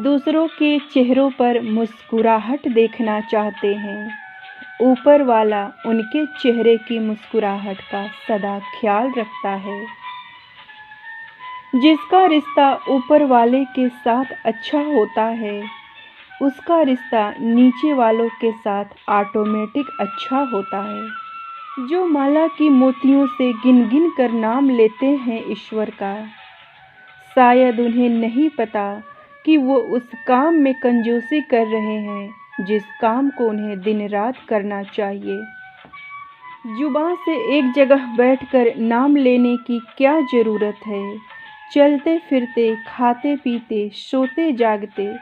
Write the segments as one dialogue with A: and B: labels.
A: दूसरों के चेहरों पर मुस्कुराहट देखना चाहते हैं। ऊपर वाला उनके चेहरे की मुस्कुराहट का सदा ख्याल रखता है। जिसका रिश्ता ऊपर वाले के साथ अच्छा होता है, उसका रिश्ता नीचे वालों के साथ ऑटोमेटिक अच्छा होता है। जो माला की मोतियों से गिन गिन कर नाम लेते हैं ईश्वर का, शायद उन्हें नहीं पता कि वो उस काम में कंजूसी कर रहे हैं जिस काम को उन्हें दिन रात करना चाहिए। जुबान से एक जगह बैठकर नाम लेने की क्या ज़रूरत है। चलते फिरते, खाते पीते, सोते जागते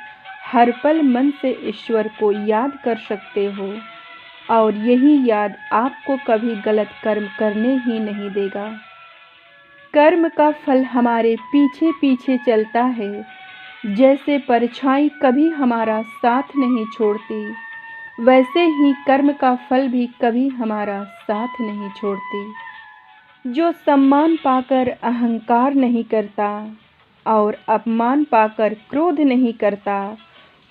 A: हर पल मन से ईश्वर को याद कर सकते हो, और यही याद आपको कभी गलत कर्म करने ही नहीं देगा। कर्म का फल हमारे पीछे पीछे चलता है। जैसे परछाई कभी हमारा साथ नहीं छोड़ती, वैसे ही कर्म का फल भी कभी हमारा साथ नहीं छोड़ती। जो सम्मान पाकर अहंकार नहीं करता और अपमान पाकर क्रोध नहीं करता,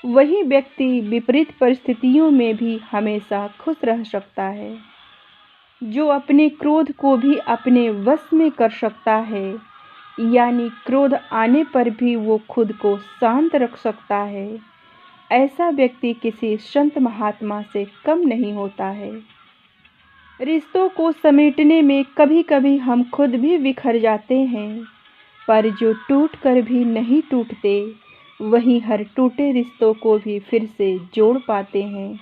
A: वही व्यक्ति विपरीत परिस्थितियों में भी हमेशा खुश रह सकता है। जो अपने क्रोध को भी अपने वश में कर सकता है, यानी क्रोध आने पर भी वो खुद को शांत रख सकता है, ऐसा व्यक्ति किसी संत महात्मा से कम नहीं होता है। रिश्तों को समेटने में कभी कभी हम खुद भी बिखर जाते हैं, पर जो टूट कर भी नहीं टूटते, वही हर टूटे रिश्तों को भी फिर से जोड़ पाते हैं।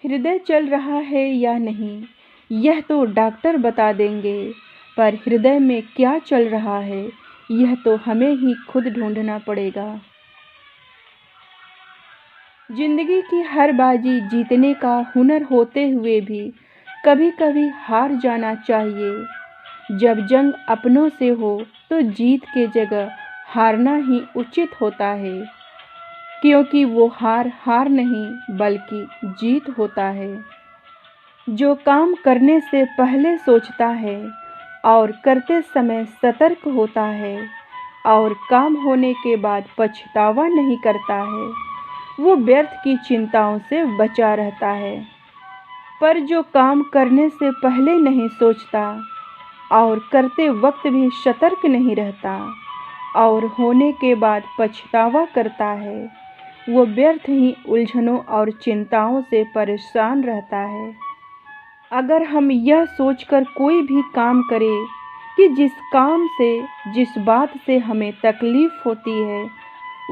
A: हृदय चल रहा है या नहीं, यह तो डॉक्टर बता देंगे, पर हृदय में क्या चल रहा है, यह तो हमें ही खुद ढूंढना पड़ेगा। जिंदगी की हर बाजी जीतने का हुनर होते हुए भी कभी कभी हार जाना चाहिए। जब जंग अपनों से हो तो जीत के जगह हारना ही उचित होता है, क्योंकि वो हार नहीं बल्कि जीत होता है। जो काम करने से पहले सोचता है और करते समय सतर्क होता है और काम होने के बाद पछतावा नहीं करता है, वो व्यर्थ की चिंताओं से बचा रहता है। पर जो काम करने से पहले नहीं सोचता और करते वक्त भी सतर्क नहीं रहता और होने के बाद पछतावा करता है, वो व्यर्थ ही उलझनों और चिंताओं से परेशान रहता है। अगर हम यह सोचकर कोई भी काम करें कि जिस बात से हमें तकलीफ़ होती है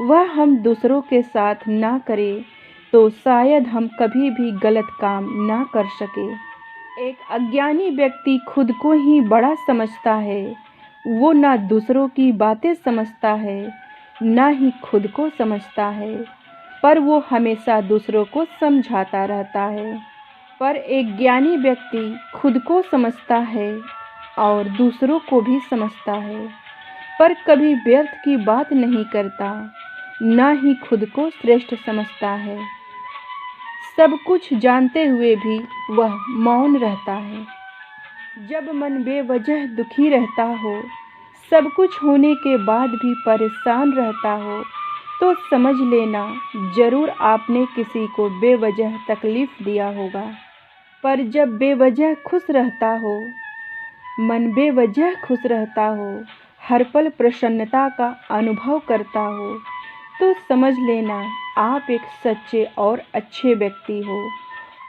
A: वह हम दूसरों के साथ ना करें, तो शायद हम कभी भी गलत काम ना कर सके। एक अज्ञानी व्यक्ति खुद को ही बड़ा समझता है। वो ना दूसरों की बातें समझता है, ना ही खुद को समझता है, पर वो हमेशा दूसरों को समझाता रहता है। पर एक ज्ञानी व्यक्ति खुद को समझता है और दूसरों को भी समझता है, पर कभी व्यर्थ की बात नहीं करता, ना ही खुद को श्रेष्ठ समझता है। सब कुछ जानते हुए भी वह मौन रहता है। जब मन बेवजह दुखी रहता हो, सब कुछ होने के बाद भी परेशान रहता हो, तो समझ लेना जरूर आपने किसी को बेवजह तकलीफ दिया होगा। पर जब बेवजह खुश रहता हो, मन बेवजह खुश रहता हो, हर पल प्रसन्नता का अनुभव करता हो, तो समझ लेना आप एक सच्चे और अच्छे व्यक्ति हो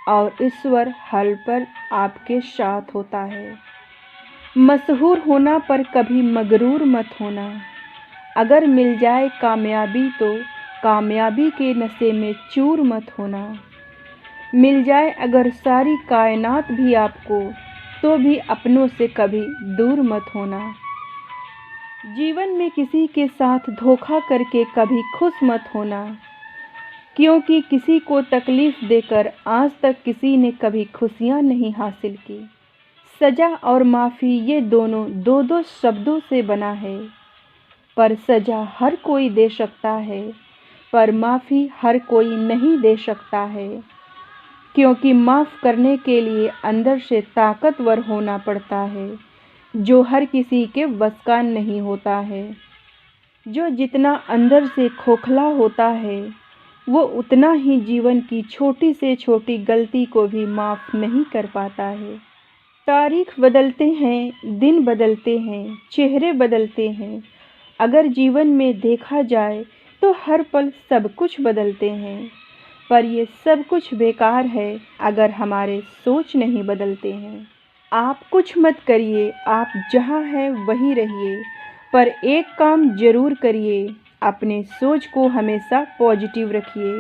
A: और ईश्वर हर पल आपके साथ होता है। मशहूर होना पर कभी मगरूर मत होना। अगर मिल जाए कामयाबी तो कामयाबी के नशे में चूर मत होना। मिल जाए अगर सारी कायनात भी आपको, तो भी अपनों से कभी दूर मत होना। जीवन में किसी के साथ धोखा करके कभी खुश मत होना, क्योंकि किसी को तकलीफ देकर आज तक किसी ने कभी खुशियां नहीं हासिल की। सजा और माफ़ी ये दोनों दो दो शब्दों से बना है, पर सजा हर कोई दे सकता है, पर माफ़ी हर कोई नहीं दे सकता है, क्योंकि माफ़ करने के लिए अंदर से ताकतवर होना पड़ता है, जो हर किसी के बस का नहीं होता है। जो जितना अंदर से खोखला होता है वो उतना ही जीवन की छोटी से छोटी गलती को भी माफ़ नहीं कर पाता है। तारीख बदलते हैं, दिन बदलते हैं, चेहरे बदलते हैं। अगर जीवन में देखा जाए तो हर पल सब कुछ बदलते हैं, पर ये सब कुछ बेकार है अगर हमारे सोच नहीं बदलते हैं। आप कुछ मत करिए, आप जहाँ हैं वहीं रहिए, पर एक काम ज़रूर करिए, अपने सोच को हमेशा पॉजिटिव रखिए।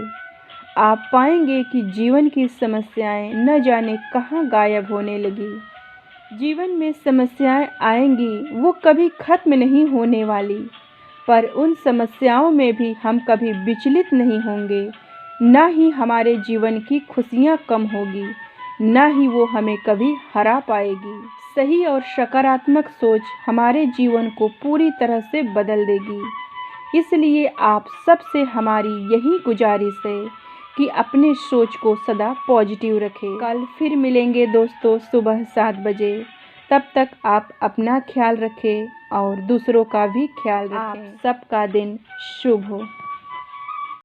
A: आप पाएंगे कि जीवन की समस्याएं न जाने कहाँ गायब होने लगी। जीवन में समस्याएं आएंगी, वो कभी ख़त्म नहीं होने वाली, पर उन समस्याओं में भी हम कभी विचलित नहीं होंगे। ना ही हमारे जीवन की खुशियाँ कम होगी, ना ही वो हमें कभी हरा पाएगी। सही और सकारात्मक सोच हमारे जीवन को पूरी तरह से बदल देगी। इसलिए आप सबसे हमारी यही गुजारिश है कि अपने सोच को सदा पॉजिटिव रखें। कल फिर मिलेंगे दोस्तों सुबह 7 बजे। तब तक आप अपना ख्याल रखें और दूसरों का भी ख्याल रखें। आप सबका दिन शुभ हो।